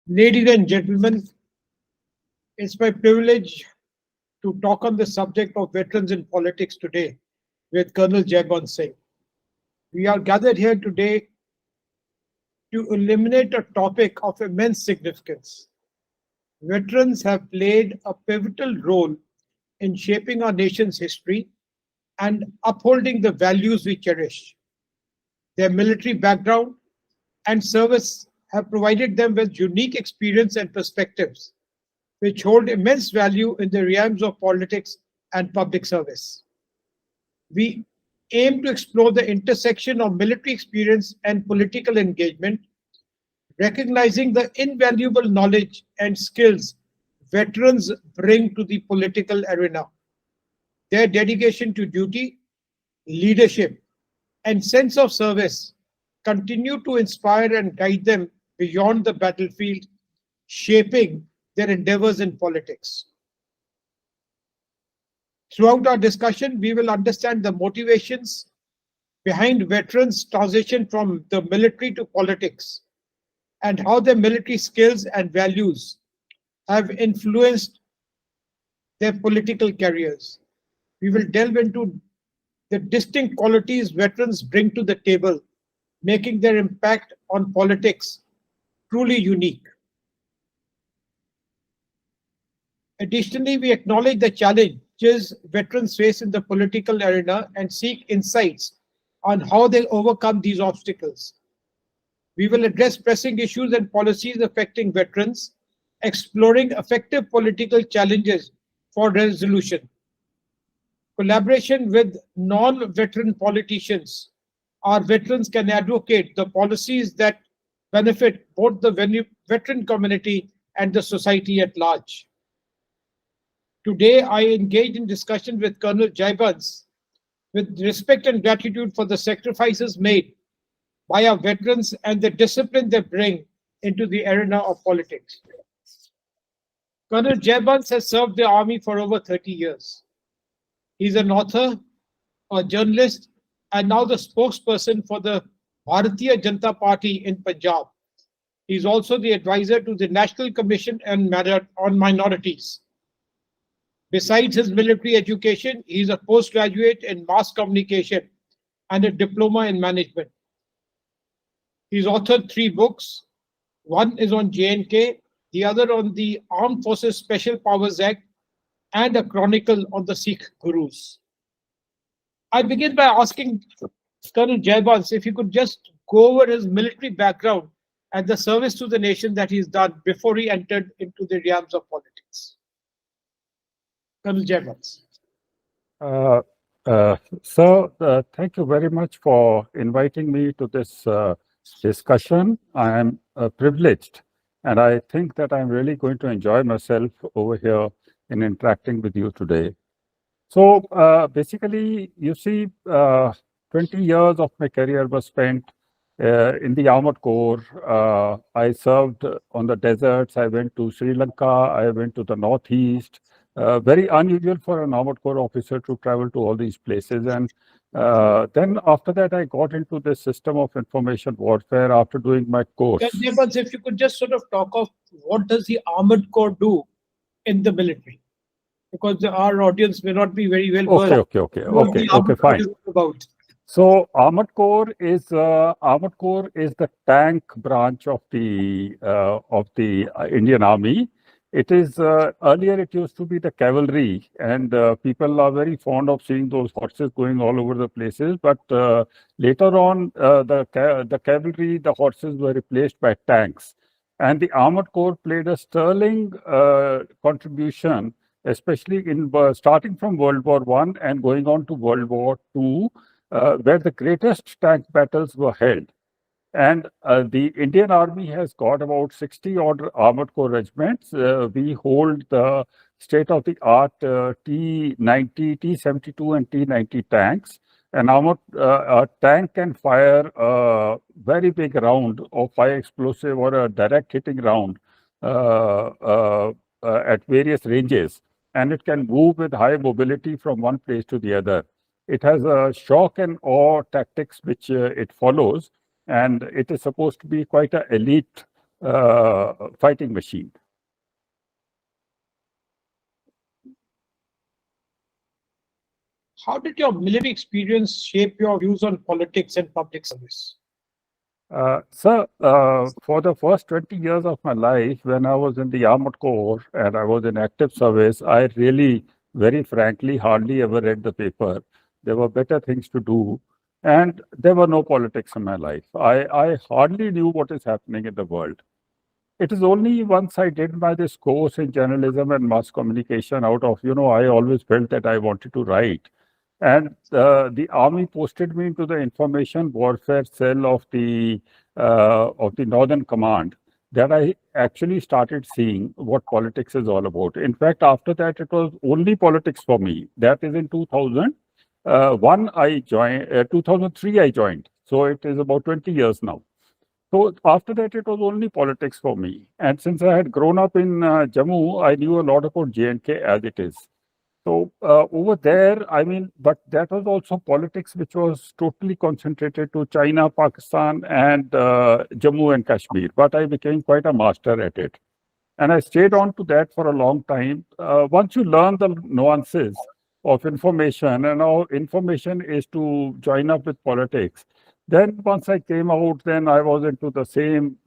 Ladies and gentlemen, it's my privilege to talk on the subject of veterans in politics today with Col Jaibans Singh. We are gathered here today to illuminate a topic of immense significance. Veterans have played a pivotal role in shaping our nation's history and upholding the values we cherish. Their military background and service have provided them with unique experience and perspectives, which hold immense value in the realms of politics and public service. We aim to explore the intersection of military experience and political engagement, recognizing the invaluable knowledge and skills veterans bring to the political arena. Their dedication to duty, leadership, and sense of service continue to inspire and guide them beyond the battlefield, shaping their endeavors in politics. Throughout our discussion, we will understand the motivations behind veterans' transition from the military to politics and how their military skills and values have influenced their political careers. We will delve into the distinct qualities veterans bring to the table, making their impact on politics truly unique. Additionally, we acknowledge the challenges veterans face in the political arena and seek insights on how they overcome these obstacles. We will address pressing issues and policies affecting veterans, exploring effective political challenges for resolution. Collaboration with non-veteran politicians. Our veterans can advocate the policies that benefit both the veteran community and the society at large. Today, I engage in discussion with Col Jaibans with respect and gratitude for the sacrifices made by our veterans and the discipline they bring into the arena of politics. Col Jaibans has served the army for over 30 years. He's an author, a journalist, and now the spokesperson for the Bharatiya Janata Party in Punjab. He's also the advisor to the National Commission on Minorities. Besides his military education, he is a postgraduate in mass communication and a diploma in management. He's authored 3 books. One is on J&K, the other on the Armed Forces Special Powers Act, and a chronicle on the Sikh Gurus. I begin by asking Col Jaibans if he could just go over his military background and the service to the nation that he's done before he entered into the realms of politics. Col Jaibans. Thank you very much for inviting me to this discussion. I am privileged, and I think that I'm really going to enjoy myself over here in interacting with you today. So basically, you see, 20 years of my career was spent in the Armored Corps. I served on the deserts. I went to Sri Lanka. I went to the Northeast. Very unusual for an Armored Corps officer to travel to all these places. And then after that, I got into the system of information warfare after doing my course. Jaibans, if you could just sort of talk of what does the Armored Corps do in the military? Because our audience may not be very well versed. Okay, fine. So Armored Corps is the tank branch of the Indian Army. It is earlier it used to be the cavalry, and people are very fond of seeing those horses going all over the places. But later on, the cavalry, the horses were replaced by tanks, and the Armored Corps played a sterling contribution, especially in starting from World War I and going on to World War II, where the greatest tank battles were held. And the Indian Army has got about 60 odd Armored Corps regiments. We hold the state-of-the-art T-90, T-72 and T-90 tanks. An armored tank can fire a very big round of high explosive or a direct hitting round at various ranges. And it can move with high mobility from one place to the other. It has a shock and awe tactics which it follows. And it is supposed to be quite an elite fighting machine. How did your military experience shape your views on politics and public service? Sir, for the first 20 years of my life, when I was in the Armored Corps and I was in active service, I really, very frankly, hardly ever read the paper. There were better things to do, and there were no politics in my life. I hardly knew what is happening in the world. It is only once I did this course in journalism and mass communication out of, I always felt that I wanted to write. And the army posted me into the information warfare cell of the Northern Command, that I actually started seeing what politics is all about. In fact, after that, it was only politics for me. That is in 2001 I joined, 2003 I joined. So it is about 20 years now. So after that, it was only politics for me. And since I had grown up in Jammu, I knew a lot about J&K as it is. So over there, but that was also politics which was totally concentrated to China, Pakistan, and Jammu and Kashmir. But I became quite a master at it. And I stayed on to that for a long time. Once you learn the nuances of information and how information is to join up with politics, then once I came out, then I was into the same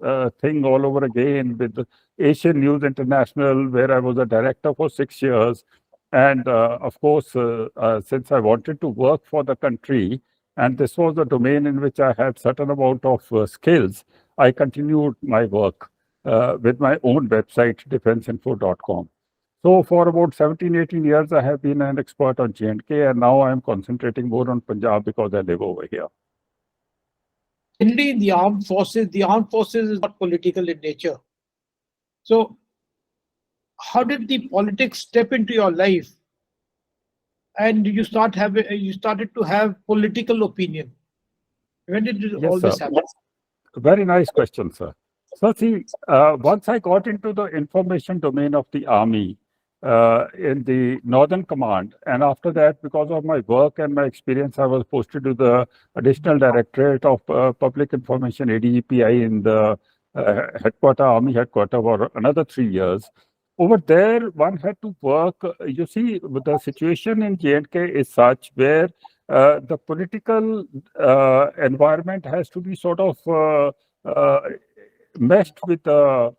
thing all over again with the Asian News International, where I was a director for 6 years. And of course, since I wanted to work for the country, and this was a domain in which I had certain amount of skills, I continued my work with my own website, defenseinfo.com. So for about 17, 18 years, I have been an expert on J&K, and now I'm concentrating more on Punjab because I live over here. Generally, in the armed forces is not political in nature. So how did the politics step into your life, and you started to have political opinion? When did all this happen? Very nice question, sir. So see, once I got into the information domain of the army in the Northern Command, and after that, because of my work and my experience, I was posted to the Additional Directorate of Public Information, ADGPI, in the Army headquarters for another 3 years. Over there, one had to work. You see, the situation in J&K is such where the political environment has to be sort of meshed with the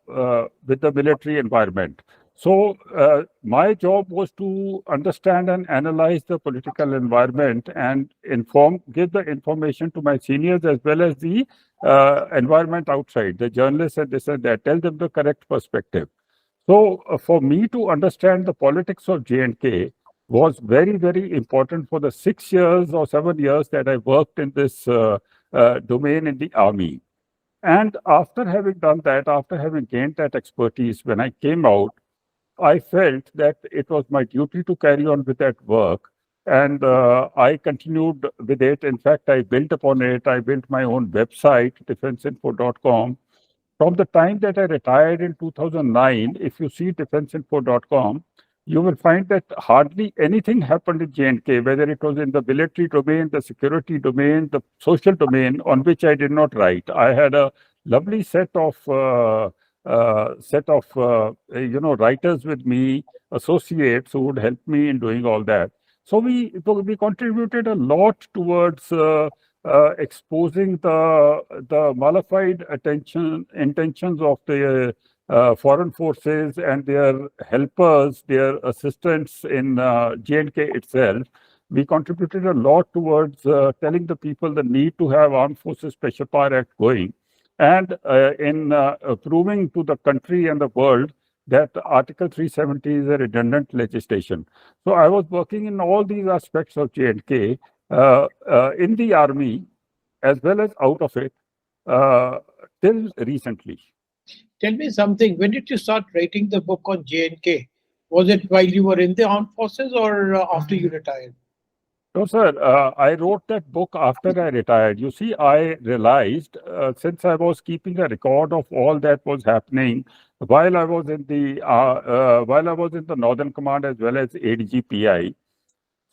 military environment. So my job was to understand and analyze the political environment and give the information to my seniors as well as the environment outside, the journalists and this and that, tell them the correct perspective. So for me to understand the politics of J&K was very, very important for the 6 years or 7 years that I worked in this domain in the army. And after having done that, after having gained that expertise, when I came out, I felt that it was my duty to carry on with that work. And I continued with it. In fact, I built upon it. I built my own website, defenseinfo.com. From the time that I retired in 2009, if you see defenseinfo.com, you will find that hardly anything happened in J&K, whether it was in the military domain, the security domain, the social domain, on which I did not write. I had a lovely set of writers with me, associates who would help me in doing all that. So we contributed a lot towards exposing the mollified intentions of the foreign forces and their helpers, their assistants in J&K itself. We contributed a lot towards telling the people the need to have Armed Forces Special Power Act going, and in proving to the country and the world that Article 370 is a redundant legislation. So I was working in all these aspects of J&K in the army as well as out of it till recently. Tell me something. When did you start writing the book on J&K? Was it while you were in the armed forces or after you retired? No, sir. I wrote that book after I retired. You see, I realized since I was keeping a record of all that was happening while I was in the Northern Command as well as ADGPI.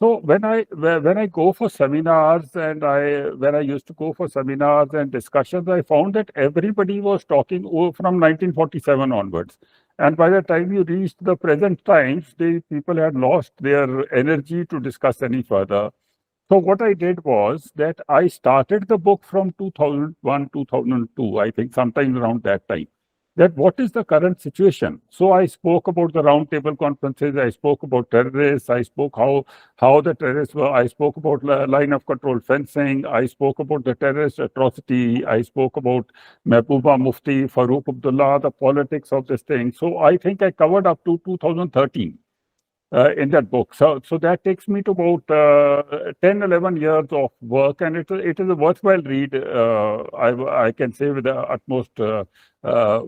So when I go for seminars and when I used to go for seminars and discussions, I found that everybody was talking from 1947 onwards. And by the time you reached the present times, the people had lost their energy to discuss any further. So what I did was that I started the book from 2001, 2002, I think, sometime around that time. That what is the current situation? So I spoke about the roundtable conferences. I spoke about terrorists. I spoke how the terrorists were. I spoke about line of control fencing. I spoke about the terrorist atrocity. I spoke about Mehbooba Mufti, Farooq Abdullah, the politics of this thing. So I think I covered up to 2013 in that book. So that takes me to about 10, 11 years of work, and it is a worthwhile read, I can say with the utmost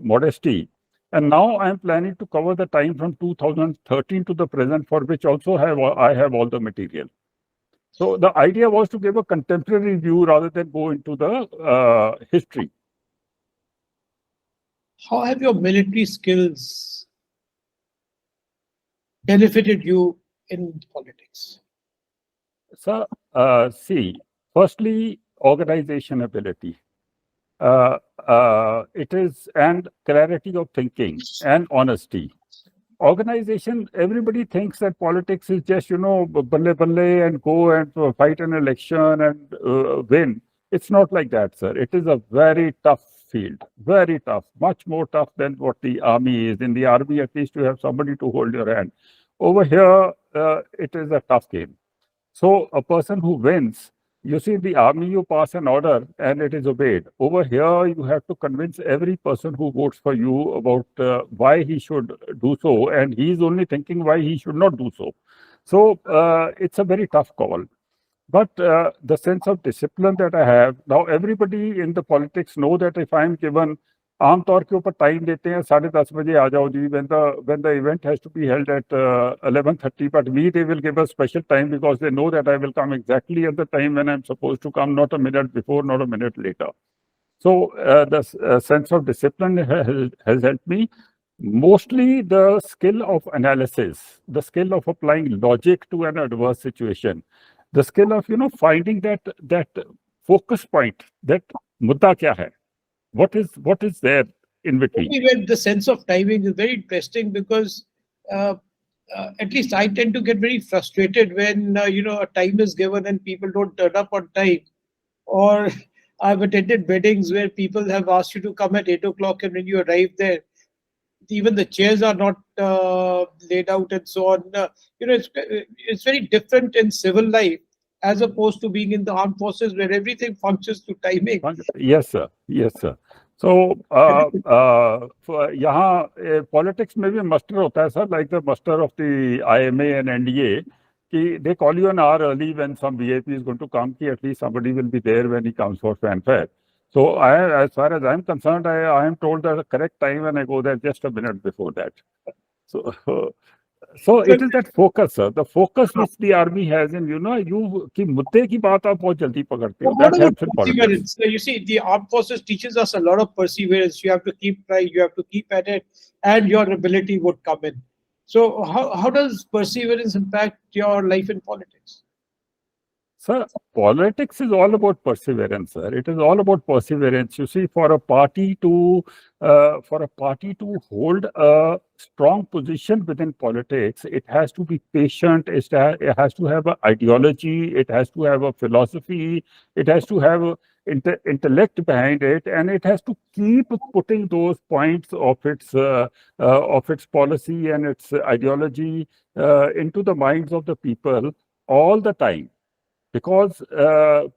modesty. And now I'm planning to cover the time from 2013 to the present, for which also I have all the material. So the idea was to give a contemporary view rather than go into the history. How have your military skills benefited you in politics? So, see, firstly, organization ability. It is and clarity of thinking and honesty. Organization, everybody thinks that politics is just, balle balle and go and fight an election and win. It's not like that, sir. It is a very tough field, very tough, much more tough than what the army is. In the army, at least you have somebody to hold your hand. Over here, it is a tough game. So a person who wins, you see, the army, you pass an order and it is obeyed. Over here, you have to convince every person who votes for you about why he should do so, and he's only thinking why he should not do so. So it's a very tough call. But the sense of discipline that I have, now everybody in the politics know that if I'm given आमतौर के ऊपर time देते हैं 10:30 बजे आ जाओ जी when the event has to be held at 11:30, but they will give a special time because they know that I will come exactly at the time when I'm supposed to come, not a minute before, not a minute later. So the sense of discipline has helped me. Mostly the skill of analysis, the skill of applying logic to an adverse situation, the skill of finding that focus point, that mudda kya hai. What is there in between? Anyway, the sense of timing is very interesting because at least I tend to get very frustrated when a time is given and people don't turn up on time. Or I've attended weddings where people have asked you to come at 8 o'clock, and when you arrive there, even the chairs are not laid out and so on. It's very different in civil life as opposed to being in the armed forces where everything functions to timing. Yes, sir. Yes, sir. So यहाँ politics में भी muster होता है, sir, like the muster of the IMA and NDA. They call you an hour early when some VIP is going to come. At least somebody will be there when he comes for fanfare. So as far as I'm concerned, I am told the correct time when I go there just a minute before that. So it is that focus, sir. The focus which the army has in, कि मुद्दे की बात आप बहुत जल्दी पकड़ते हो. That helps in politics. So you see, the armed forces teaches us a lot of perseverance. You have to keep trying, you have to keep at it, and your ability would come in. So how does perseverance impact your life in politics? Sir, politics is all about perseverance, sir. It is all about perseverance. You see, for a party to hold a strong position within politics, it has to be patient. It has to have an ideology. It has to have a philosophy. It has to have intellect behind it, and it has to keep putting those points of its policy and its ideology into the minds of the people all the time. Because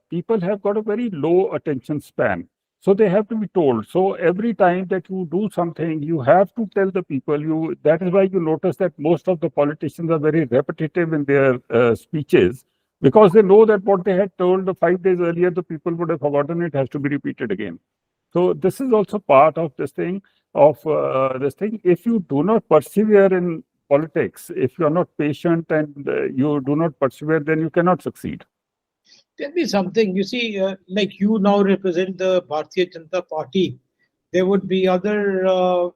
people have got a very low attention span. So they have to be told. So every time that you do something, you have to tell the people. That is why you notice that most of the politicians are very repetitive in their speeches, because they know that what they had told 5 days earlier, the people would have forgotten. It has to be repeated again. So this is also part of this thing. If you do not persevere in politics, if you are not patient and you do not persevere, then you cannot succeed. Tell me something. You see, like you now represent the Bharatiya Janata Party. There would be other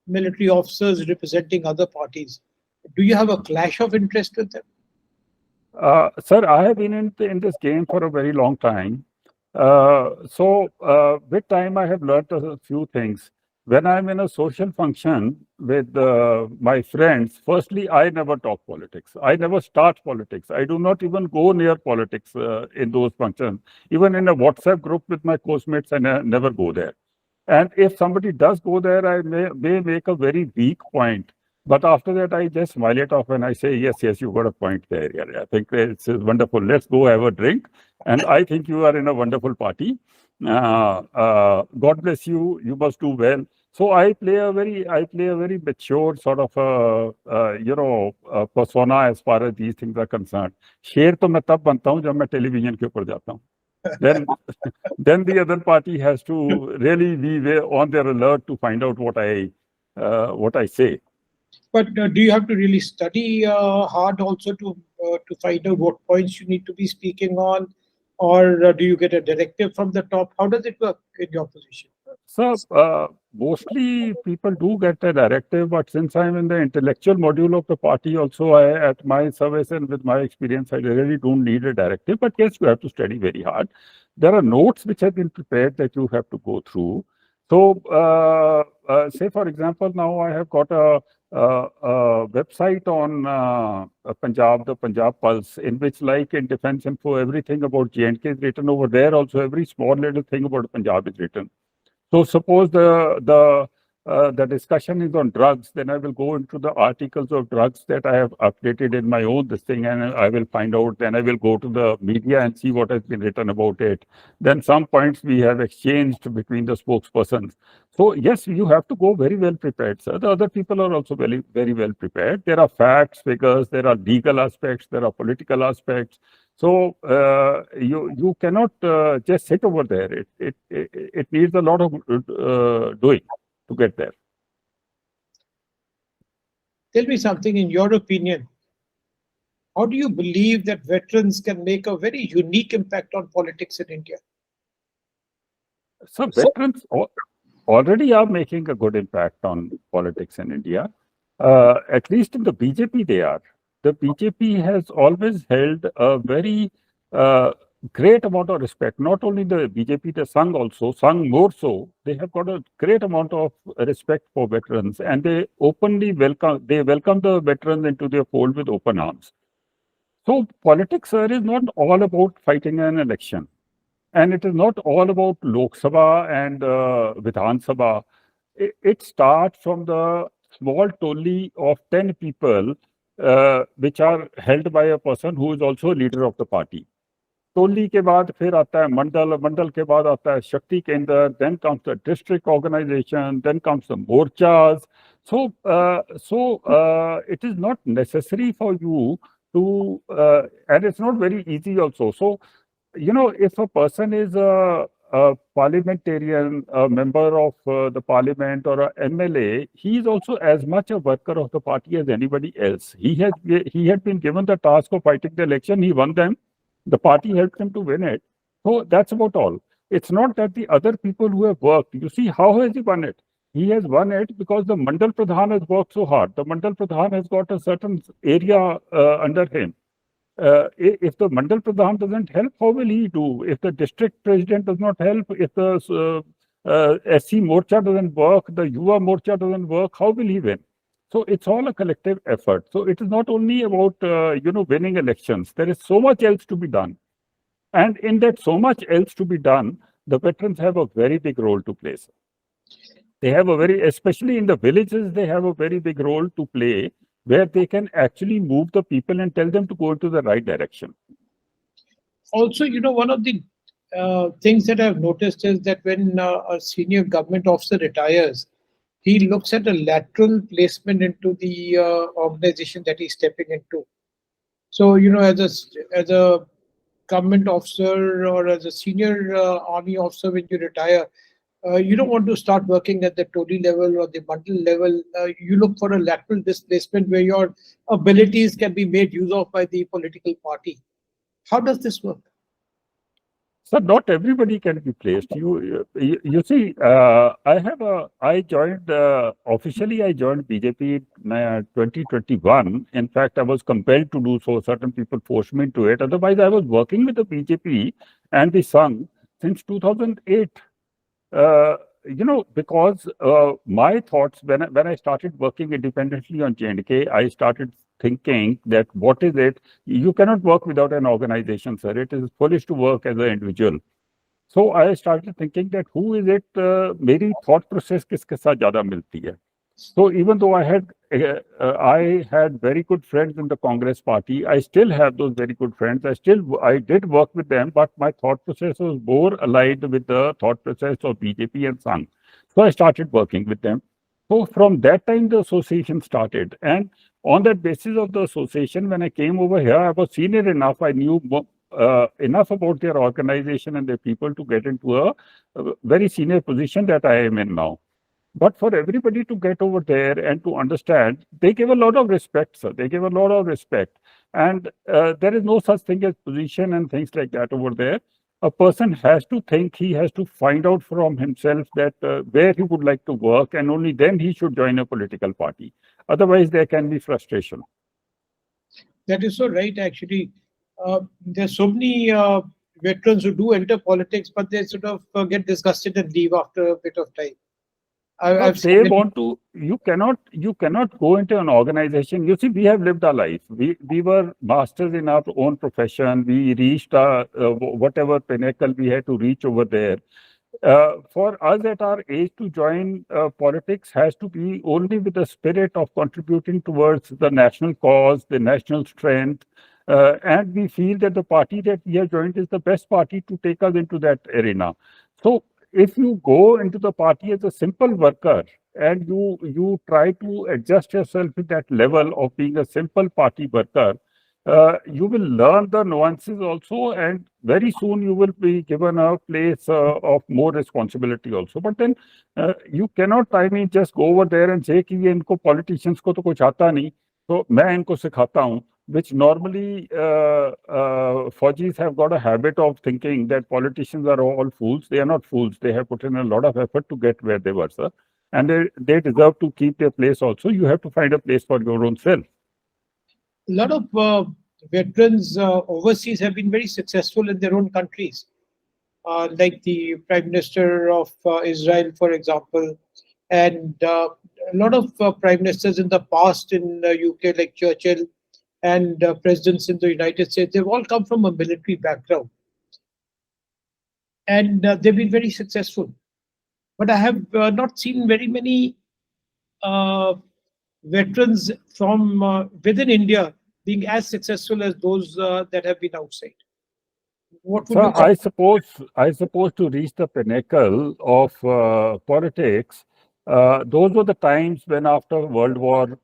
military officers representing other parties. Do you have a clash of interest with them? Sir, I have been in this game for a very long time. With time, I have learned a few things. When I'm in a social function with my friends, firstly, I never talk politics. I never start politics. I do not even go near politics in those functions. Even in a WhatsApp group with my course-mates, I never go there. And if somebody does go there, I may make a very weak point. But after that, I just smile it off and I say, yes, yes, you got a point there. Yeah, I think it's wonderful. Let's go have a drink. And I think you are in a wonderful party. God bless you. You must do well. So I play a very mature sort of persona as far as these things are concerned. शेर तो मैं तब बनता हूँ जब मैं television के ऊपर जाता हूँ. Then then the other party has to really be on their alert to find out what I say. But do you have to really study hard also to find out what points you need to be speaking on, or do you get a directive from the top? How does it work in your position? So mostly people do get a directive, but since I'm in the intellectual module of the party also, at my service and with my experience, I really don't need a directive. But yes, you have to study very hard. There are notes which have been prepared that you have to go through. So say, for example, now I have got a website on Punjab, the Punjab Pulse, in which, like in Defense Info, everything about J&K is written over there. Also, every small little thing about Punjab is written. So suppose the discussion is on drugs, then I will go into the articles of drugs that I have updated in my own this thing, and I will find out. Then I will go to the media and see what has been written about it. Then some points we have exchanged between the spokespersons. So yes, you have to go very well prepared, sir. The other people are also very, very well prepared. There are facts, figures, there are legal aspects, there are political aspects. So you cannot just sit over there. It needs a lot of doing to get there. Tell me something, in your opinion, how do you believe that veterans can make a very unique impact on politics in India? So veterans already are making a good impact on politics in India. At least in the BJP, they are. The BJP has always held a very great amount of respect. Not only the BJP, the Sangh also, Sangh more so. They have got a great amount of respect for veterans, and they openly welcome the veterans into their fold with open arms. So politics, sir, is not all about fighting an election. And it is not all about Lok Sabha and Vidhan Sabha. It starts from the small tolly of 10 people, which are held by a person who is also a leader of the party. टोली के बाद फिर आता है मंडल, मंडल के बाद आता है शक्ति केंद्र, then comes the district organization, then comes the morchas. So it is not necessary for you to, and it's not very easy also. So, you know, if a person is a parliamentarian, a member of the parliament or a MLA, he is also as much a worker of the party as anybody else. He had been given the task of fighting the election. He won them. The party helped him to win it. So that's about all. It's not that the other people who have worked, you see, how has he won it? He has won it because the Mandal Pradhan has worked so hard. The Mandal Pradhan has got a certain area under him. If the Mandal Pradhan doesn't help, how will he do? If the district president does not help, if the SC Morcha doesn't work, the Yuva Morcha doesn't work, how will he win? So it's all a collective effort. So it is not only about, winning elections. There is so much else to be done. And in that so much else to be done, the veterans have a very big role to play. They have especially in the villages, they have a very big role to play where they can actually move the people and tell them to go into the right direction. Also, one of the things that I've noticed is that when a senior government officer retires, he looks at a lateral placement into the organization that he's stepping into. So, as a government officer or as a senior army officer, when you retire, you don't want to start working at the Todi level or the Mandal level. You look for a lateral displacement where your abilities can be made use of by the political party. How does this work? So not everybody can be placed. You see, I joined officially. I joined BJP in 2021. In fact, I was compelled to do so. Certain people forced me into it. Otherwise, I was working with the BJP and the Sangh since 2008. Because my thoughts when I started working independently on J&K, I started thinking that what is it? You cannot work without an organization, sir. It is foolish to work as an individual. So I started thinking that who is it? मेरी thought process किसके साथ ज़्यादा मिलती है? So even though I had very good friends in the Congress party, I still have those very good friends. I did work with them, but my thought process was more aligned with the thought process of BJP and Sangh. So I started working with them. So from that time, the association started. And on that basis of the association, when I came over here, I was senior enough. I knew enough about their organization and their people to get into a very senior position that I am in now. But for everybody to get over there and to understand, they give a lot of respect, sir. They give a lot of respect. And there is no such thing as position and things like that over there. A person has to think, he has to find out from himself that where he would like to work, and only then he should join a political party. Otherwise, there can be frustration. That is so right, actually. There's so many veterans who do enter politics, but they sort of get disgusted and leave after a bit of time. They want to. You cannot go into an organization. You see, we have lived our life. We were masters in our own profession. We reached whatever pinnacle we had to reach over there. For us at our age to join politics has to be only with the spirit of contributing towards the national cause, the national strength, and we feel that the party that we have joined is the best party to take us into that arena. So if you go into the party as a simple worker and you try to adjust yourself to that level of being a simple party worker, you will learn the nuances also, and very soon you will be given a place of more responsibility also. But then you cannot, I mean, just go over there and say कि ये इनको politicians को तो कुछ आता नहीं, तो मैं इनको सिखाता हूँ. Which normally Faujis have got a habit of thinking that politicians are all fools. They are not fools. They have put in a lot of effort to get where they were, sir. And they deserve to keep their place also. You have to find a place for your own self. A lot of veterans overseas have been very successful in their own countries. Like the Prime Minister of Israel, for example, and a lot of Prime Ministers in the past in the UK, like Churchill, and presidents in the United States, they've all come from a military background. And they've been very successful. But I have not seen very many veterans from within India being as successful as those that have been outside. What would you say? I suppose to reach the pinnacle of politics, those were the times when after World War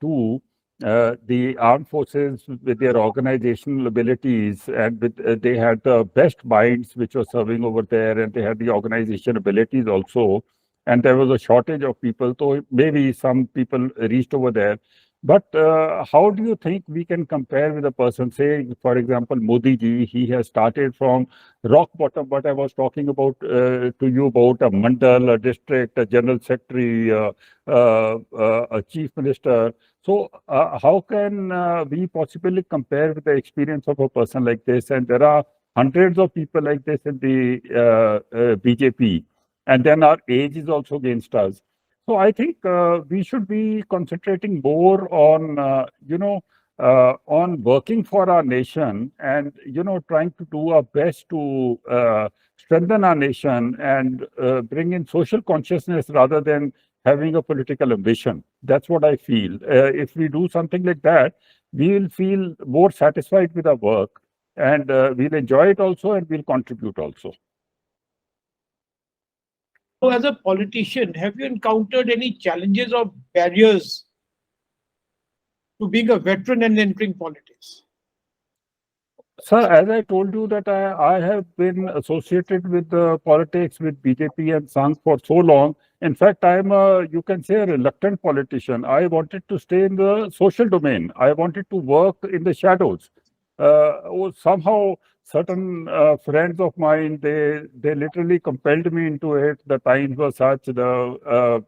II, the armed forces with their organizational abilities and they had the best minds which were serving over there, and they had the organization abilities also, and there was a shortage of people, so maybe some people reached over there. But how do you think we can compare with a person, say, for example, Modi ji? He has started from rock bottom, what I was talking about to you about a mandal, a district, a general secretary, a chief minister. So how can we possibly compare with the experience of a person like this? And there are hundreds of people like this in the BJP. And then our age is also against us. So I think we should be concentrating more on, on working for our nation and, trying to do our best to strengthen our nation and bring in social consciousness rather than having a political ambition. That's what I feel. If we do something like that, we will feel more satisfied with our work, and we'll enjoy it also, and we'll contribute also. So as a politician, have you encountered any challenges or barriers to being a veteran and entering politics? Sir, as I told you that I have been associated with politics with BJP and Sangh for so long. In fact, I'm you can say a reluctant politician. I wanted to stay in the social domain. I wanted to work in the shadows. somehow certain friends of mine, they literally compelled me into it. The times were such, the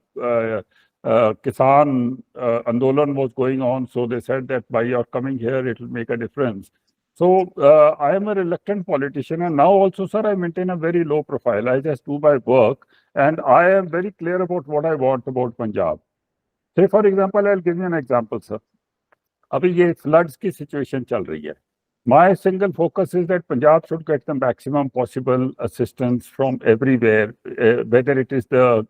Kisan Andolan was going on. So they said that by your coming here, it will make a difference. So I am a reluctant politician. And now also, sir, I maintain a very low profile. I just do my work. And I am very clear about what I want about Punjab. Say, for example, I'll give you an example, sir. अभी ये floods की situation चल रही है. My single focus is that Punjab should get the maximum possible assistance from everywhere, whether it is the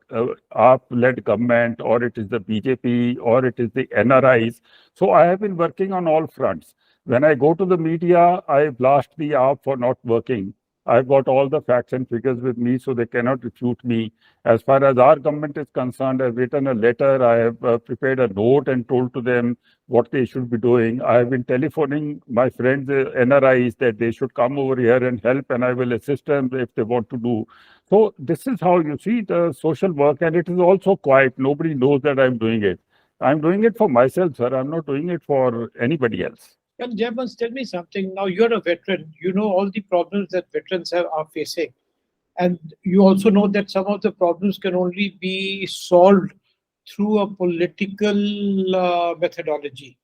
AAP-led government or it is the BJP or it is the NRIs. So I have been working on all fronts. When I go to the media, I blast the AAP for not working. I've got all the facts and figures with me, so they cannot refute me. As far as our government is concerned, I've written a letter, I have prepared a note and told to them what they should be doing. I have been telephoning my friends, NRIs, that they should come over here and help, and I will assist them if they want to do. So this is how you see the social work, and it is also quiet. Nobody knows that I'm doing it. I'm doing it for myself, sir. I'm not doing it for anybody else. Col Jaibans, tell me something. Now, you're a veteran. You know all the problems that veterans are facing. And you also know that some of the problems can only be solved through a political methodology.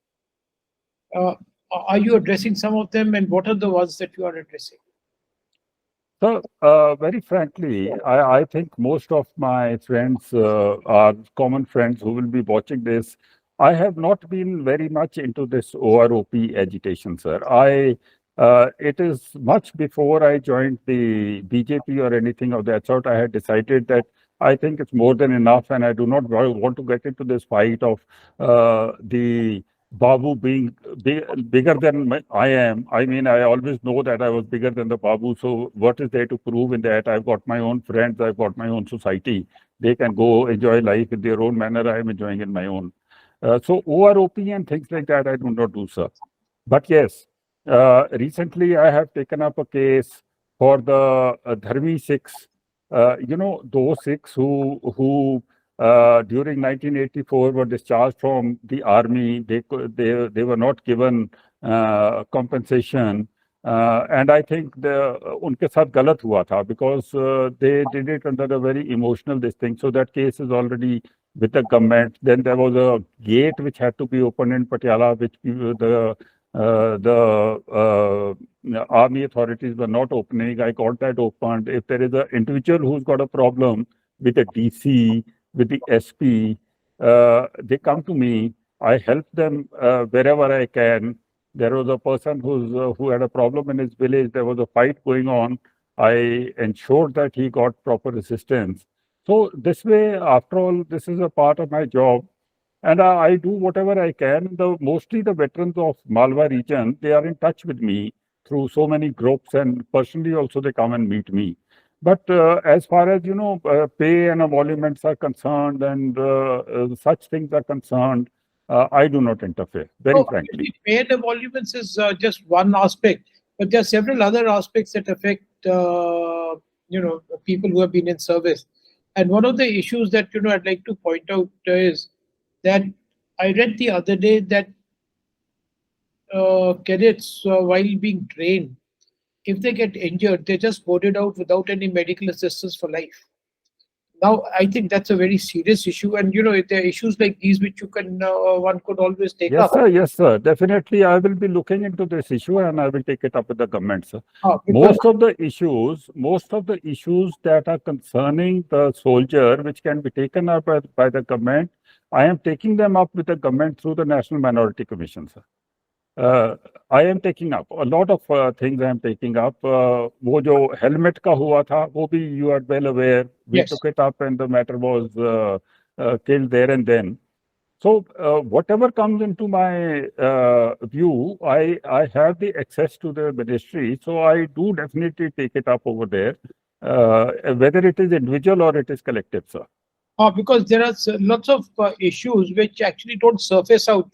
Are you addressing some of them, and what are the ones that you are addressing? So, very frankly, I think most of my friends are common friends who will be watching this. I have not been very much into this OROP agitation, sir. It is much before I joined the BJP or anything of that sort. I had decided that I think it's more than enough, and I do not want to get into this fight of the Babu being bigger than I am. I mean, I always know that I was bigger than the Babu. So what is there to prove in that? I've got my own friends. I've got my own society. They can go enjoy life in their own manner. I am enjoying in my own. So OROP and things like that, I do not do, sir. But yes, recently I have taken up a case for the Dharmi Sikhs. Those Sikhs who during 1984 were discharged from the army. They were not given compensation, and I think उनके साथ गलत हुआ था because they did it under a very emotional this thing. So that case is already with the government. Then there was a gate which had to be opened in Patiala, which the army authorities were not opening. I got that opened. If there is an individual who's got a problem with a DC, with the SP, they come to me. I help them wherever I can. There was a person who had a problem in his village. There was a fight going on. I ensured that he got proper assistance. So this way, after all, this is a part of my job. And I do whatever I can. Mostly the veterans of Malwa region, they are in touch with me through so many groups, and personally also they come and meet me. But as far as, pay and emoluments are concerned and such things are concerned, I do not interfere, very frankly. Pay and emoluments is just one aspect, but there are several other aspects that affect, people who have been in service. And one of the issues that, I'd like to point out is that I read the other day that cadets, while being trained, if they get injured, they're just voted out without any medical assistance for life. Now, I think that's a very serious issue, and there are issues like these which one could always take up. Yes, sir. Definitely, I will be looking into this issue, and I will take it up with the government, sir. Most of the issues that are concerning the soldier, which can be taken up by the government, I am taking them up with the government through the National Minority Commission, sir. I am taking up a lot of things. I am taking up. वो जो helmet का हुआ था, वो भी you are well aware. We took it up, and the matter was killed there and then. So whatever comes into my view, I have the access to the ministry. So I do definitely take it up over there, whether it is individual or it is collective, sir. Because there are lots of issues which actually don't surface out.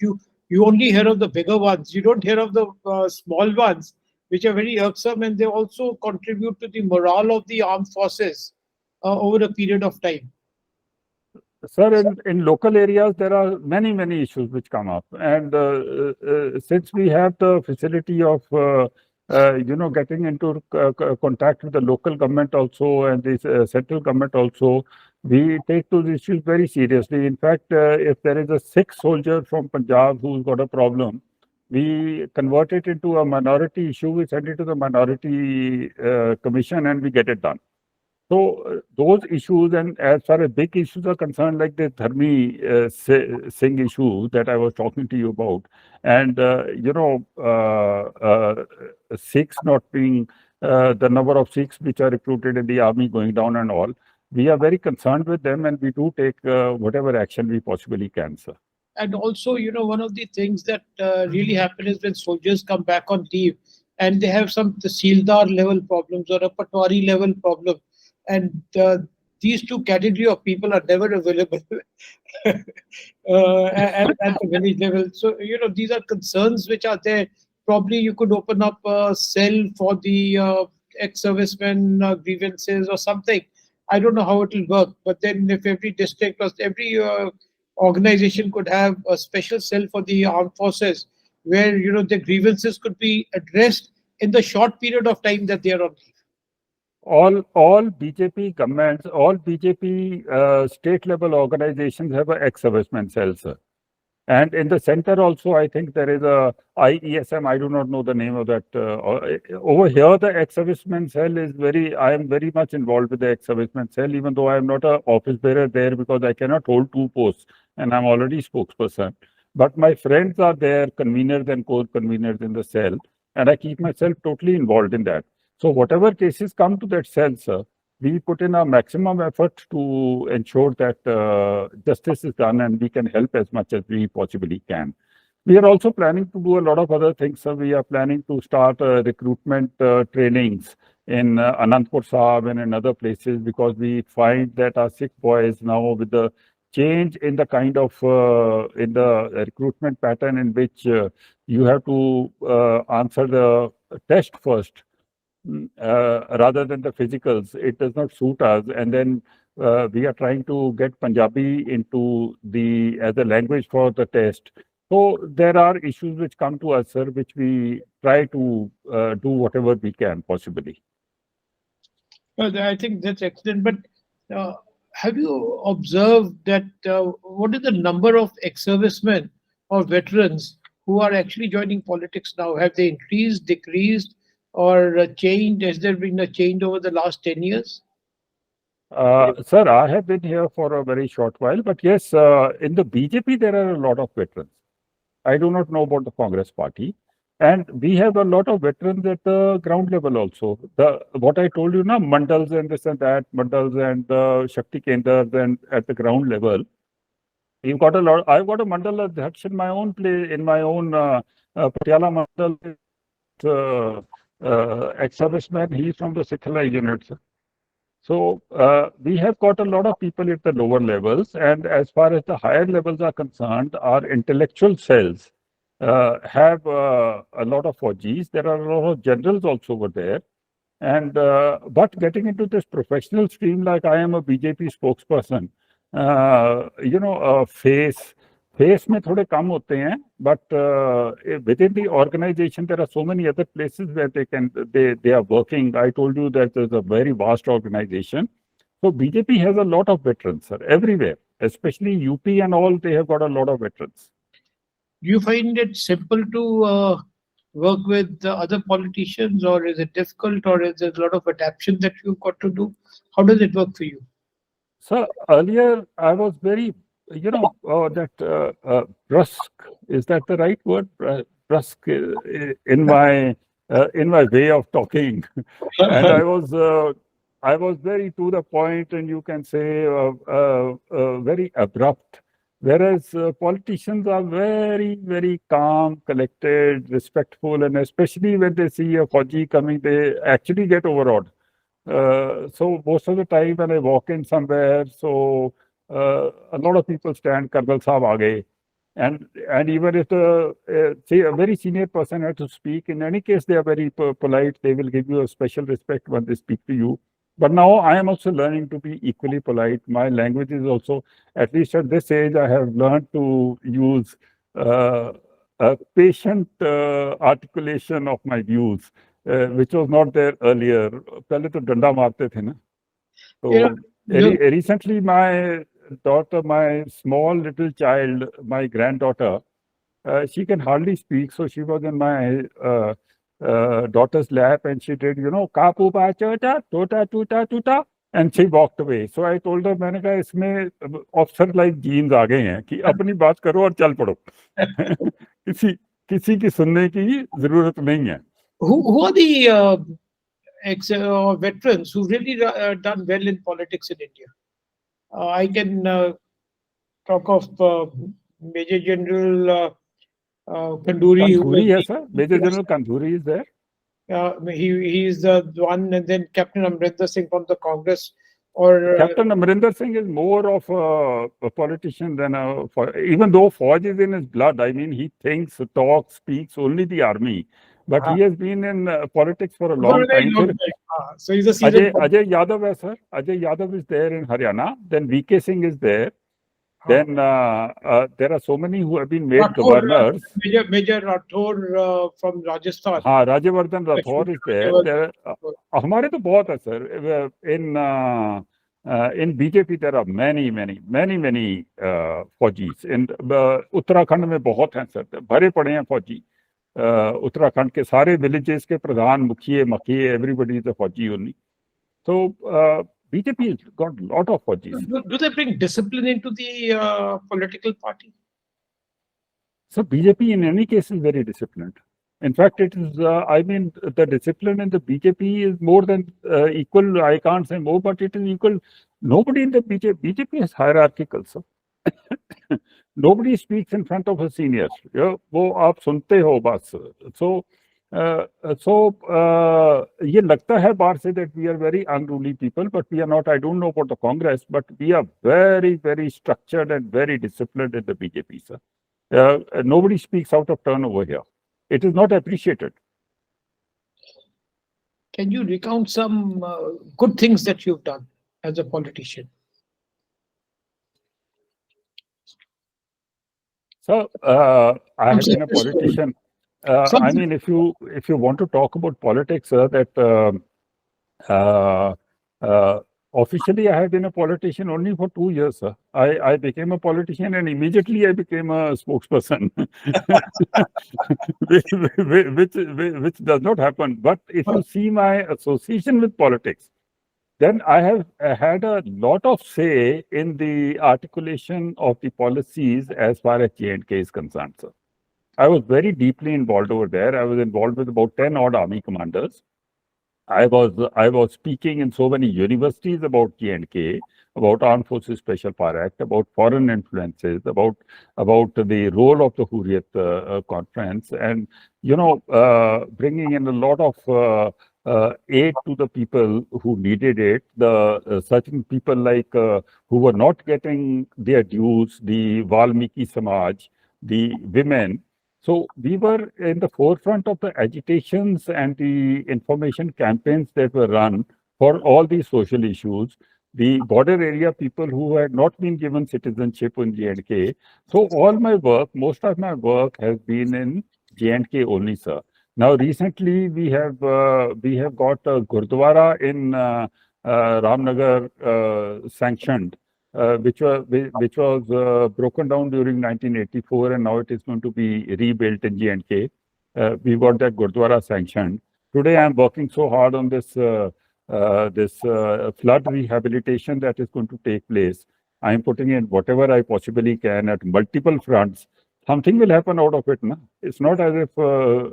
You only hear of the bigger ones. You don't hear of the small ones, which are very irksome, and they also contribute to the morale of the armed forces over a period of time. Sir, in local areas, there are many issues which come up. And since we have the facility of, getting into contact with the local government also and the central government also, we take those issues very seriously. In fact, if there is a Sikh soldier from Punjab who's got a problem, we convert it into a minority issue, we send it to the minority commission and we get it done. So those issues, and as far as big issues are concerned, like the Singh issue that I was talking to you about, and Sikhs not being the number of Sikhs which are recruited in the army going down and all, we are very concerned with them, and we do take whatever action we possibly can, sir. And also, one of the things that really happen is when soldiers come back on leave and they have the Sildar level problems or a Patwari level problem, and these two category of people are never available at the village level. So, these are concerns which are there. Probably you could open up a cell for the ex-servicemen grievances or something. I don't know how it will work, but then if every district or every organization could have a special cell for the armed forces where, the grievances could be addressed in the short period of time that they are on leave. All BJP governments, all BJP state level organizations have an ex-serviceman cell, sir. And in the center also, I think there is a IESM. I do not know the name of that. Over here, the ex-serviceman cell is I am very much involved with the ex-serviceman cell, even though I am not an office bearer there because I cannot hold two posts and I'm already spokesperson. But my friends are there, conveners and core conveners in the cell, and I keep myself totally involved in that. So whatever cases come to that cell, sir, we put in our maximum effort to ensure that justice is done and we can help as much as we possibly can. We are also planning to do a lot of other things. So we are planning to start recruitment trainings in Anandpur Sahib and in other places because we find that our Sikh boys now with the change in the kind of in the recruitment pattern in which you have to answer the test first. Rather than the physicals, it does not suit us. And then we are trying to get Punjabi into as a language for the test. So there are issues which come to us, sir, which we try to do whatever we can possibly. Well, I think that's excellent. But have you observed that what is the number of ex-servicemen or veterans who are actually joining politics now? Have they increased, decreased, or changed? Has there been a change over the last 10 years? Sir, I have been here for a very short while, but yes, in the BJP, there are a lot of veterans. I do not know about the Congress party. And we have a lot of veterans at the ground level also. What I told you now, mandals and this and that, mandals and Shakti Kendras and at the ground level. You've got a lot. I've got a mandal that's in my own place, in my own Patiala mandal. Ex-serviceman, he's from the Sikhala unit. So we have got a lot of people at the lower levels. And as far as the higher levels are concerned, our intellectual cells have a lot of Fauji's. There are a lot of generals also over there. And but getting into this professional stream, like I am a BJP spokesperson, face में थोड़े कम होते हैं, but within the organization there are so many other places where they are working. I told you that there's a very vast organization. So BJP has a lot of veterans, sir, everywhere, especially UP and all. They have got a lot of veterans. Do you find it simple to work with the other politicians, or is it difficult, or is there a lot of adaptation that you've got to do? How does it work for you? So earlier I was very brusque, is that the right word? Brusque in my way of talking, and I was very to the point, and you can say very abrupt. Whereas politicians are very calm, collected, respectful, and especially when they see a Fauji coming, they actually get overawed. So most of the time when I walk in somewhere, a lot of people stand, Colonel Saab aage. And even if say a very senior person has to speak, in any case, they are very polite. They will give you a special respect when they speak to you. But now I am also learning to be equally polite. My language is also, at least at this age, I have learned to use a patient articulation of my views, which was not there earlier. पहले तो डंडा मारते थे ना. So recently, my daughter, my small little child, my granddaughter, she can hardly speak. So she was in my daughter's lap and she did, kapu pa chota, tota, tuta, tuta, and she walked away. So I told her, मैंने कहा इसमें officer like genes आ गए हैं कि अपनी बात करो और चल पड़ो. किसी की सुनने की जरूरत नहीं है. Who are the veterans who really done well in politics in India? I can talk of Major General Kanduri. Kanduri, yes, sir. Major General Kanduri is there. He is the one, and then Captain Amrinder Singh from the Congress. Or Captain Amrinder Singh is more of a politician than even though Fauj is in his blood. I mean, he thinks, talks, speaks only the army. But he has been in politics for a long time. So he's a seasoned. Ajay Yadav is sir. Ajay Yadav is there in Haryana. Then VK Singh is there. Then there are so many who have been made governors. Major Rathore from Rajasthan. Rajavardhan Rathore is there. हमारे तो बहुत है sir. In BJP there are many फौजीज. In Uttarakhand में बहुत हैं sir. भरे पड़े हैं फौजी. उत्तराखंड के सारे villages के प्रधान, मुखिए, everybody is a फौजी only. So BJP has got a lot of fauji's. Do they bring discipline into the political party? So BJP in any case is very disciplined. In fact, it is, the discipline in the BJP is more than equal. I can't say more, but it is equal. Nobody in the BJP is hierarchical, sir. Nobody speaks in front of her seniors. वो आप सुनते हो बस. So ये लगता है बाहर से that we are very unruly people, but we are not. I don't know about the Congress, but we are very structured and very disciplined in the BJP, sir. Nobody speaks out of turn over here. It is not appreciated. Can you recount some good things that you've done as a politician? So I have been a politician. I mean, if you want to talk about politics, that officially I have been a politician only for 2 years. Sir. I became a politician and immediately I became a spokesperson, which does not happen. But if you see my association with politics, then I have had a lot of say in the articulation of the policies as far as J&K is concerned, sir. I was very deeply involved over there. I was involved with about 10 odd army commanders. I was speaking in so many universities about J&K, about Armed Forces Special Power Act, about foreign influences, about the role of the Hurriyat conference, and bringing in a lot of aid to the people who needed it. The certain people like who were not getting their dues, the Valmiki Samaj, the women. So we were in the forefront of the agitations and the information campaigns that were run for all these social issues. The border area people who had not been given citizenship in J&K. So all my work, most of my work has been in J&K only, sir. Now recently we have got a Gurdwara in Ramnagar sanctioned. Which was broken down during 1984, and now it is going to be rebuilt in J&K. We got that Gurdwara sanctioned. Today, I am working so hard on this flood rehabilitation that is going to take place. I am putting in whatever I possibly can at multiple fronts. Something will happen out of it. Na? It's not as if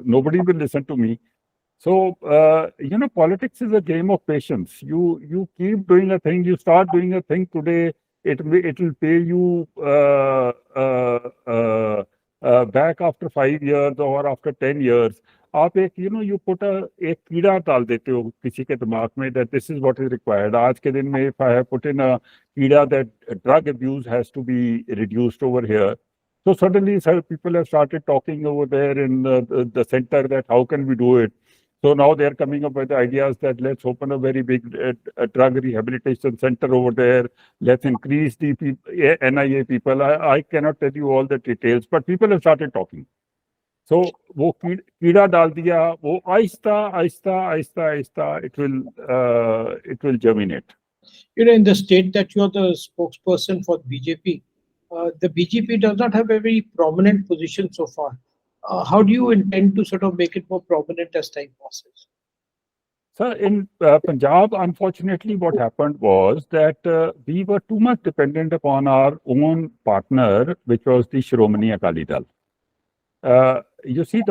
nobody will listen to me. So, politics is a game of patience. You keep doing a thing, you start doing a thing today, it will pay you back after 5 years or after 10 years. आप एक you put एक कीड़ा डाल देते हो किसी के दिमाग में that this is what is required. आज के दिन में if I have put in a कीड़ा that drug abuse has to be reduced over here. So suddenly people have started talking over there in the center that how can we do it. So now they're coming up with ideas that let's open a very big drug rehabilitation center over there. Let's increase the NIA people. I cannot tell you all the details, but people have started talking. So वो कीड़ा डाल दिया, वो Aahista Aahista Aahista Aahista it will germinate. In the state that you're the spokesperson for BJP, the BJP does not have a very prominent position so far. How do you intend to sort of make it more prominent as time passes? Sir, in Punjab, unfortunately, what happened was that we were too much dependent upon our own partner, which was the Shiromani Akali Dal. You see,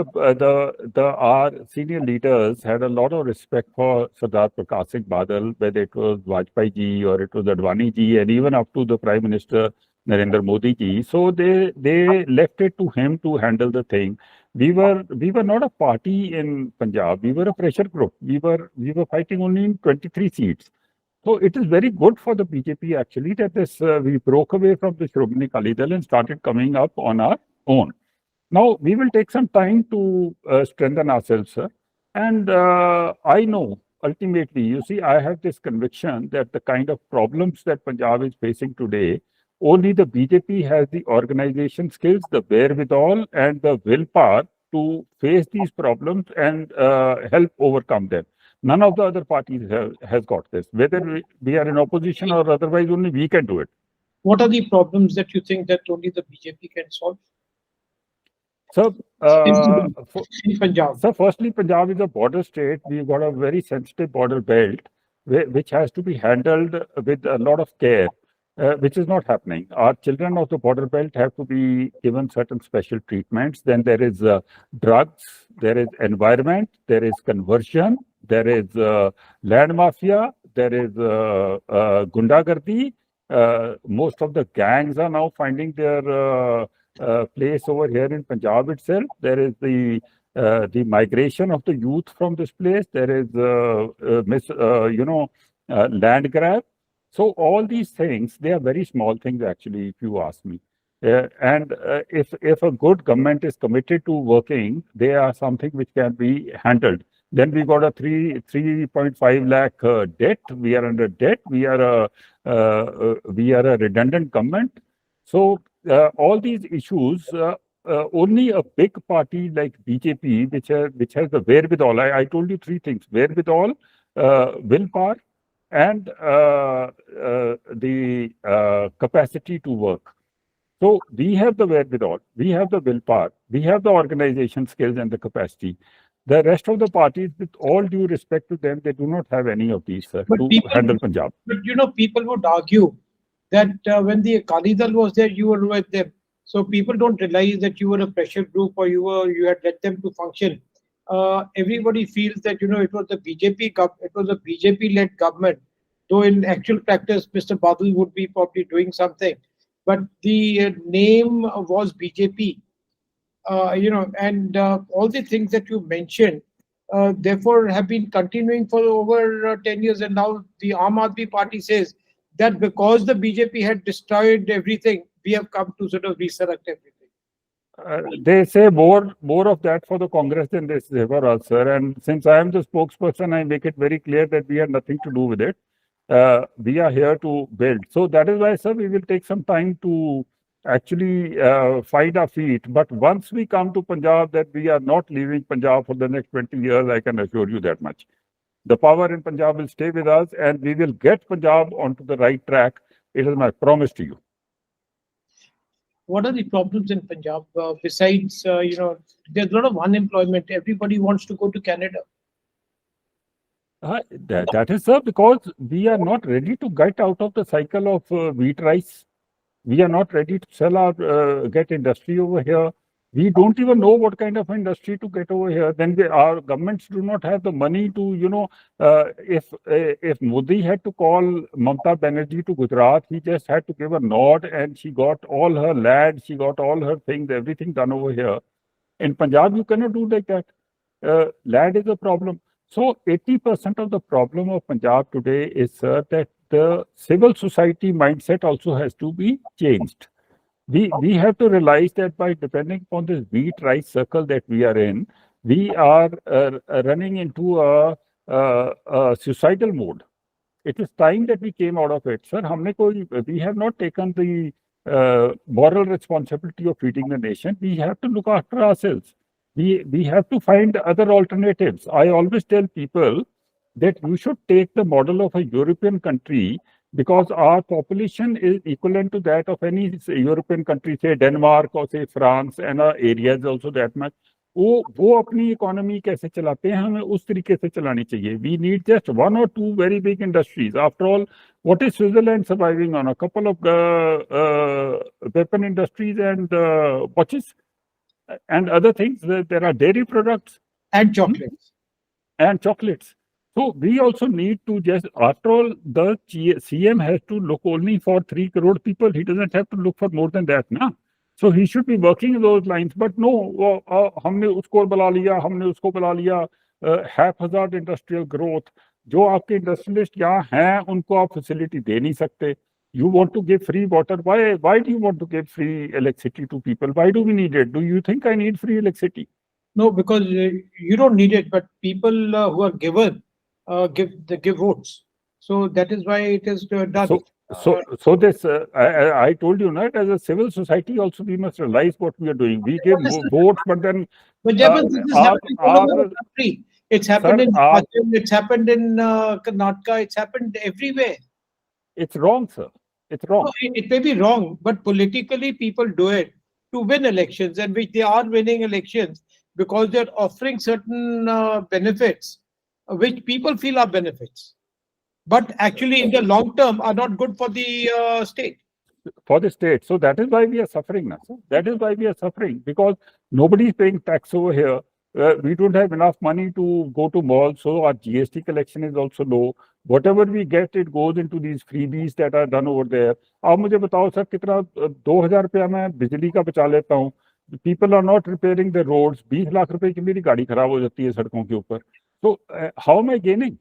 our senior leaders had a lot of respect for Sardar Prakash Singh Badal, whether it was Vajpayee ji or it was Advani ji, and even up to the Prime Minister Narendra Modi ji. So they left it to him to handle the thing. We were not a party in Punjab. We were a pressure group. We were fighting only in 23 seats. So it is very good for the BJP actually that we broke away from the Shiromani Akali Dal and started coming up on our own. Now, we will take some time to strengthen ourselves, sir. And I know, ultimately, you see, I have this conviction that the kind of problems that Punjab is facing today, only the BJP has the organization skills, the wherewithal, and the willpower to face these problems and help overcome them. None of the other parties has got this. Whether we are in opposition or otherwise, only we can do it. What are the problems that you think that only the BJP can solve? So, Punjab. So firstly, Punjab is a border state. We've got a very sensitive border belt, which has to be handled with a lot of care, which is not happening. Our children of the border belt have to be given certain special treatments. Then there is drugs, there is environment, there is conversion, there is land mafia, there is gundagardi. Most of the gangs are now finding their place over here in Punjab itself. There is the migration of the youth from this place. There is land grab. So all these things, they are very small things actually, if you ask me. And if a good government is committed to working, they are something which can be handled. Then we got a 3.5 lakh debt. We are under debt. We are a redundant government. So all these issues, only a big party like BJP, which has the wherewithal. I told you three things: wherewithal, willpower, and the capacity to work. So we have the wherewithal, we have the willpower, we have the organization skills and the capacity. The rest of the parties, with all due respect to them, they do not have any of these to handle Punjab. But people would argue that when the Akali Dal was there, you were with them. So people don't realize that you were a pressure group or you had let them to function. Everybody feels that it was the BJP-led government. Though in actual practice, Mr. Badal would be probably doing something, but the name was BJP. And all the things that you mentioned, therefore, have been continuing for over 10 years. And now the Aam Aadmi Party says that because the BJP had destroyed everything, we have come to sort of resurrect everything. They say more of that for the Congress than they say for us, sir. And since I am the spokesperson, I make it very clear that we have nothing to do with it. We are here to build. So that is why, sir, we will take some time to actually find our feet. But once we come to Punjab, that we are not leaving Punjab for the next 20 years, I can assure you that much. The power in Punjab will stay with us and we will get Punjab onto the right track. It is my promise to you. What are the problems in Punjab? Besides, there's a lot of unemployment. Everybody wants to go to Canada. That is, sir, because we are not ready to get out of the cycle of wheat rice. We are not ready to sell our get industry over here. We don't even know what kind of industry to get over here. Then our governments do not have the money to, if Modi had to call Mamata Banerjee to Gujarat, he just had to give a nod and she got all her land, she got all her things, everything done over here. In Punjab, you cannot do like that. Land is a problem. So 80% of the problem of Punjab today is, sir, that the civil society mindset also has to be changed. We have to realize that by depending upon this wheat rice circle that we are in, we are running into a suicidal mode. It is time that we came out of it, sir. We have not taken the moral responsibility of feeding the nation. We have to look after ourselves. We have to find other alternatives. I always tell people that you should take the model of a European country, because our population is equivalent to that of any European country, say Denmark or say France, and our area is also that much. वो अपनी economy कैसे चलाते हैं, हमें उस तरीके से चलानी चाहिए. We need just one or two very big industries. After all, what is Switzerland surviving on? A couple of weapon industries and watches and other things. There are dairy products and chocolates. And chocolates. So we also need to just, after all, the CM has to look only for 3 crore people. He doesn't have to look for more than that, na? So he should be working in those lines. But no, हमने उसको बुला लिया, हमने उसको बुला लिया. Haphazard industrial growth. जो आपके इंडस्ट्रियलिस्ट यहाँ हैं, उनको आप फैसिलिटी दे नहीं सकते. You want to give free water. Why do you want to give free electricity to people? Why do we need it? Do you think I need free electricity? No, because you don't need it, but people who are given give votes. So that is why it is done. So this, I told you, not as a civil society, also we must realize what we are doing. We give votes, but then. But Japan, this is happening all over the country. It's happened in Himachal, it's happened in Karnataka, it's happened everywhere. It's wrong, sir. It's wrong. No, it may be wrong, but politically people do it to win elections, and which they are winning elections because they're offering certain benefits, which people feel are benefits, but actually in the long term are not good for the state. For the state. So that is why we are suffering now. That is why we are suffering, because nobody is paying tax over here. We don't have enough money to go to malls, so our GST collection is also low. Whatever we get, it goes into these freebies that are done over there. आप मुझे बताओ sir, कितना 2000 रुपया मैं बिजली का बचा लेता हूँ. People are not repairing the roads. 20 lakh रुपए की मेरी गाड़ी खराब हो जाती है सड़कों के ऊपर. So how am I gaining?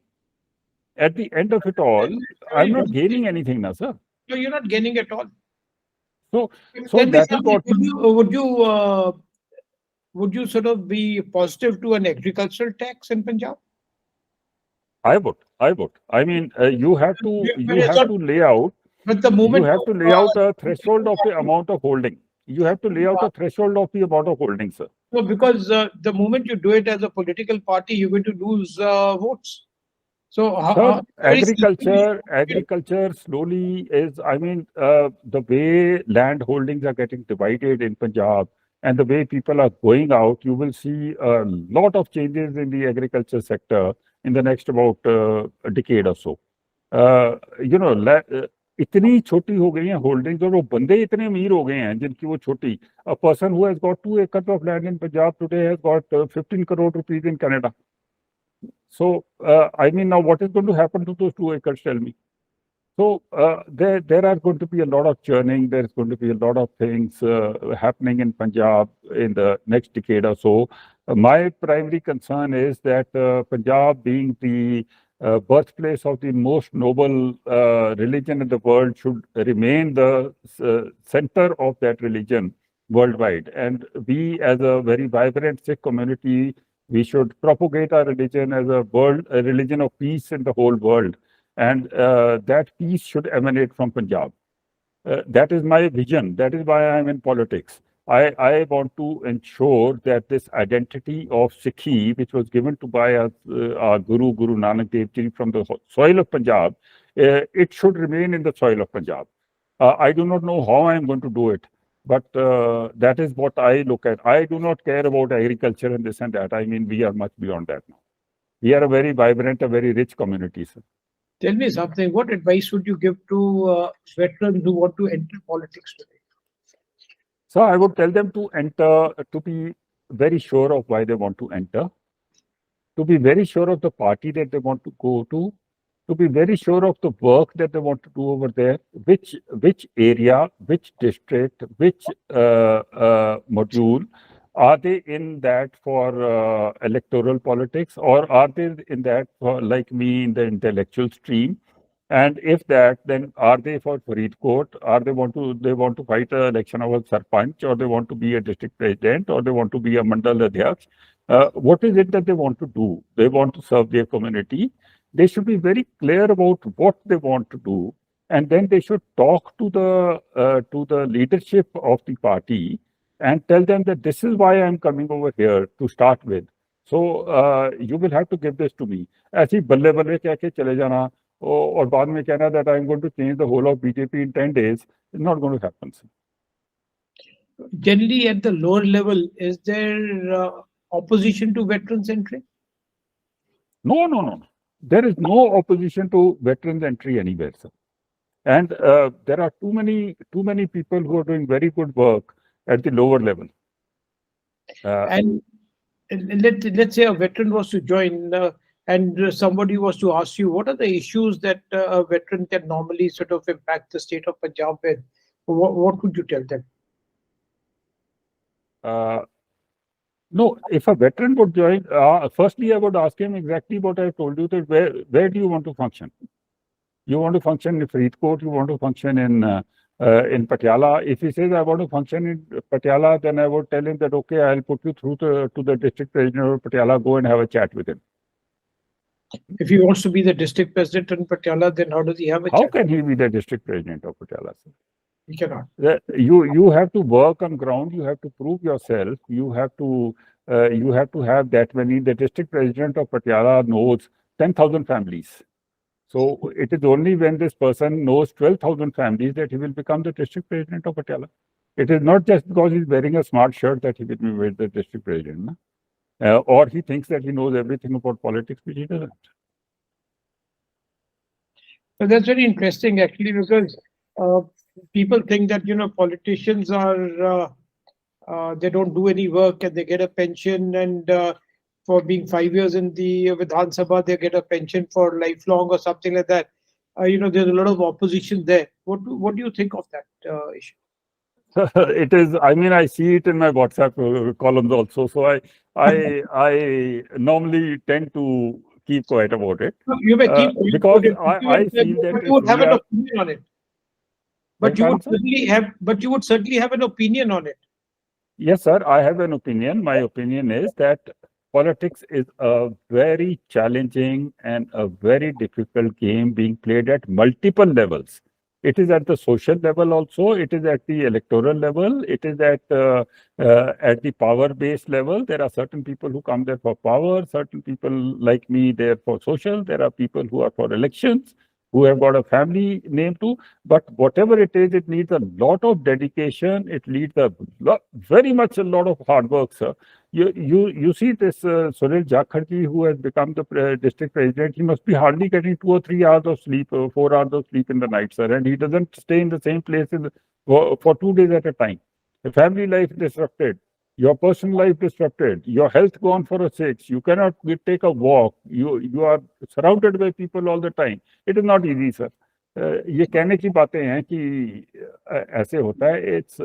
At the end of it all, I'm not gaining anything now, sir. No, you're not gaining at all. So that is what. Would you sort of be positive to an agricultural tax in Punjab? I would. I mean, you have to lay out. But the moment you have to lay out a threshold of the amount of holding. You have to lay out a threshold of the amount of holding, sir. No, because the moment you do it as a political party, you're going to lose votes. So agriculture slowly is. I mean, the way land holdings are getting divided in Punjab, and the way people are going out, you will see a lot of changes in the agriculture sector in the next about a decade or so. इतनी छोटी हो गई हैं holdings, और वो बंदे इतने अमीर हो गए हैं जिनकी वो छोटी. A person who has got 2 acres of land in Punjab today has got 15 crore rupees in Canada. So, I mean, now what is going to happen to those 2 acres, tell me? So, there are going to be a lot of churning. There's going to be a lot of things happening in Punjab in the next decade or so. My primary concern is that Punjab, being the birthplace of the most noble religion in the world, should remain the center of that religion worldwide. And we, as a very vibrant Sikh community, we should propagate our religion as a religion of peace in the whole world. And that peace should emanate from Punjab. That is my vision. That is why I'm in politics. I want to ensure that this identity of Sikhi, which was given to by our Guru Nanak Dev Ji from the soil of Punjab, it should remain in the soil of Punjab. I do not know how I'm going to do it, but that is what I look at. I do not care about agriculture and this and that. I mean, we are much beyond that now. We are a very vibrant, a very rich community, sir. Tell me something. What advice would you give to veterans who want to enter politics today? So I would tell them to enter, to be very sure of why they want to enter, to be very sure of the party that they want to go to be very sure of the work that they want to do over there, which area, which district, which module. Are they in that for electoral politics, or are they in that for, like me, in the intellectual stream? And if that, then are they for Faridkot? Are they want to fight an election of a sarpanch, or they want to be a district president, or they want to be a mandal adhyaksh? What is it that they want to do? They want to serve their community. They should be very clear about what they want to do, and then they should talk to the leadership of the party and tell them that this is why I'm coming over here to start with. So you will have to give this to me. ऐसी बल्ले बल्ले कह के चले जाना और बाद में कहना that I'm going to change the whole of BJP in 10 days is not going to happen. Generally, at the lower level, is there opposition to veterans entry? No. There is no opposition to veterans entry anywhere, sir. And there are too many people who are doing very good work at the lower level. And let's say a veteran was to join and somebody was to ask you, what are the issues that a veteran can normally sort of impact the state of Punjab with? What would you tell them? No, if a veteran would join, firstly, I would ask him exactly what I told you, that where do you want to function? You want to function in Faridkot, you want to function in Patiala. If he says, I want to function in Patiala, then I would tell him that, okay, I'll put you through to the district president of Patiala, go and have a chat with him. If he wants to be the district president in Patiala, then how does he have a chat? How can he be the district president of Patiala, sir? He cannot. You have to work on ground. You have to prove yourself. You have to have that many. The district president of Patiala knows 10,000 families. So it is only when this person knows 12,000 families that he will become the district president of Patiala. It is not just because he's wearing a smart shirt that he will be made the district president, or he thinks that he knows everything about politics, which he doesn't. So that's very interesting, actually, because people think that politicians are they don't do any work and they get a pension, and for being 5 years in the Vidhan Sabha, they get a pension for lifelong or something like that. There's a lot of opposition there. What do you think of that issue? It is. I mean, I see it in my WhatsApp columns also. So I normally tend to keep quiet about it. You may keep because I feel that you would have an opinion on it. But you would certainly have an opinion on it. Yes, sir. I have an opinion. My opinion is that politics is a very challenging and a very difficult game being played at multiple levels. It is at the social level also. It is at the electoral level. It is at the power-based level. There are certain people who come there for power. Certain people like me there for social. There are people who are for elections, who have got a family name too. But whatever it is, it needs a lot of dedication. It needs very much a lot of hard work, sir. You see this Sunil Jakharji, who has become the district president, he must be hardly getting 2 or 3 hours of sleep, 4 hours of sleep in the night, sir. And he doesn't stay in the same place for 2 days at a time. The family life disrupted, your personal life disrupted, your health gone for a 6. You cannot take a walk. You are surrounded by people all the time. It is not easy, sir. ये कहने की बातें हैं कि ऐसे होता है. It's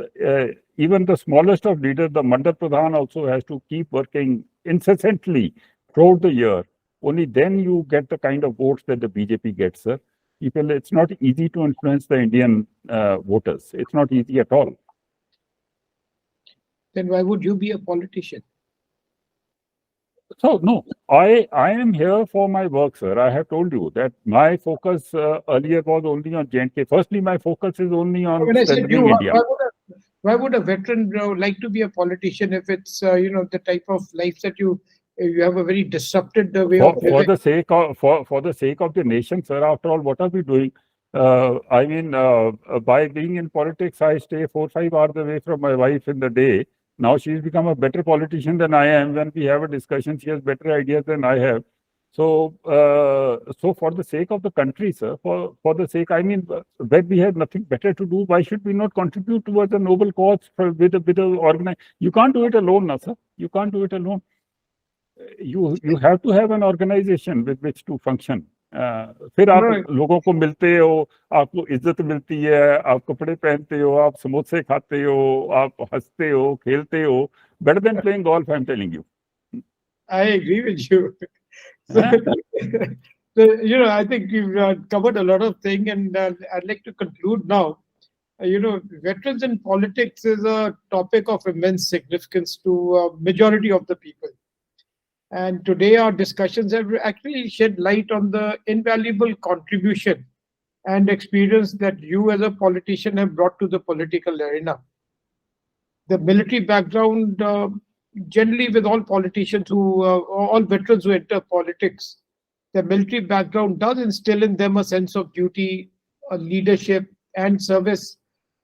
even the smallest of leaders, the Mandal Pradhan also has to keep working incessantly throughout the year. Only then you get the kind of votes that the BJP gets, sir. People, it's not easy to influence the Indian voters. It's not easy at all. Then why would you be a politician? So, no, I am here for my work, sir. I have told you that my focus earlier was only on J&K. Firstly, my focus is only on strengthening India. Why would a veteran like to be a politician if it's the type of life that you have a very disrupted way of living? For the sake of the nation, sir. After all, what are we doing? I mean, by being in politics, I stay 4 or 5 hours away from my wife in the day. Now she's become a better politician than I am. When we have a discussion, she has better ideas than I have. So, for the sake of the country, sir, for the sake, I mean, when we have nothing better to do, why should we not contribute towards a noble cause with a organization? You can't do it alone, na, sir. You can't do it alone. You have to have an organization with which to function. फिर आप लोगों को मिलते हो, आपको इज्जत मिलती है, आप कपड़े पहनते हो, आप समोसे खाते हो, आप हंसते हो, खेलते हो. Better than playing golf, I'm telling you. I agree with you. So, I think you've covered a lot of things, and I'd like to conclude now. Veterans in politics is a topic of immense significance to a majority of the people. And today our discussions have actually shed light on the invaluable contribution and experience that you as a politician have brought to the political arena. The military background, generally with all politicians all veterans who enter politics, the military background does instill in them a sense of duty, leadership, and service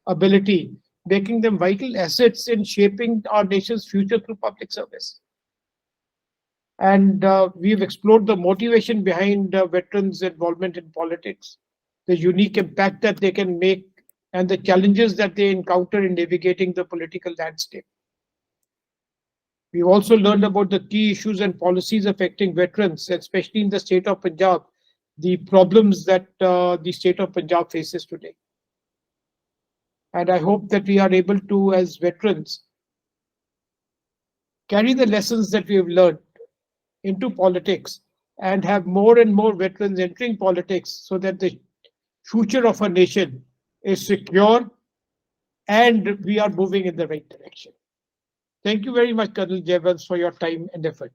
ability, making them vital assets in shaping our nation's future through public service. And we've explored the motivation behind veterans' involvement in politics, the unique impact that they can make, and the challenges that they encounter in navigating the political landscape. We've also learned about the key issues and policies affecting veterans, especially in the state of Punjab, the problems that the state of Punjab faces today. And I hope that we are able to, as veterans, carry the lessons that we have learned into politics and have more and more veterans entering politics so that the future of our nation is secure and we are moving in the right direction. Thank you very much, Col Jaibans, for your time and effort.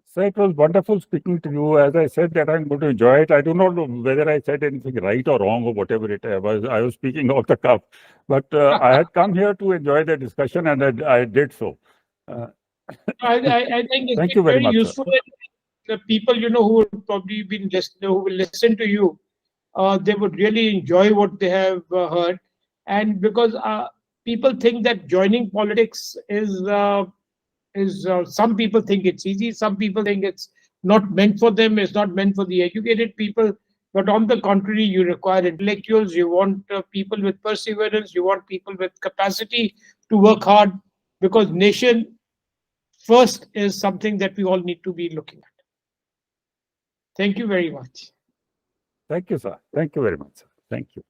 So it was wonderful speaking to you. As I said that I'm going to enjoy it. I do not know whether I said anything right or wrong or whatever it was. I was speaking off the cuff, but I had come here to enjoy the discussion and I did so. I think it's Thank you very much, useful. The people who would probably been who will listen to you, they would really enjoy what they have heard, and because people think that joining politics is some people think it's easy, some people think it's not meant for them, it's not meant for the educated people, but on the contrary, you require intellectuals, you want people with perseverance, you want people with capacity to work hard, because nation first is something that we all need to be looking at. Thank you very much. Thank you, sir. Thank you very much, sir. Thank you.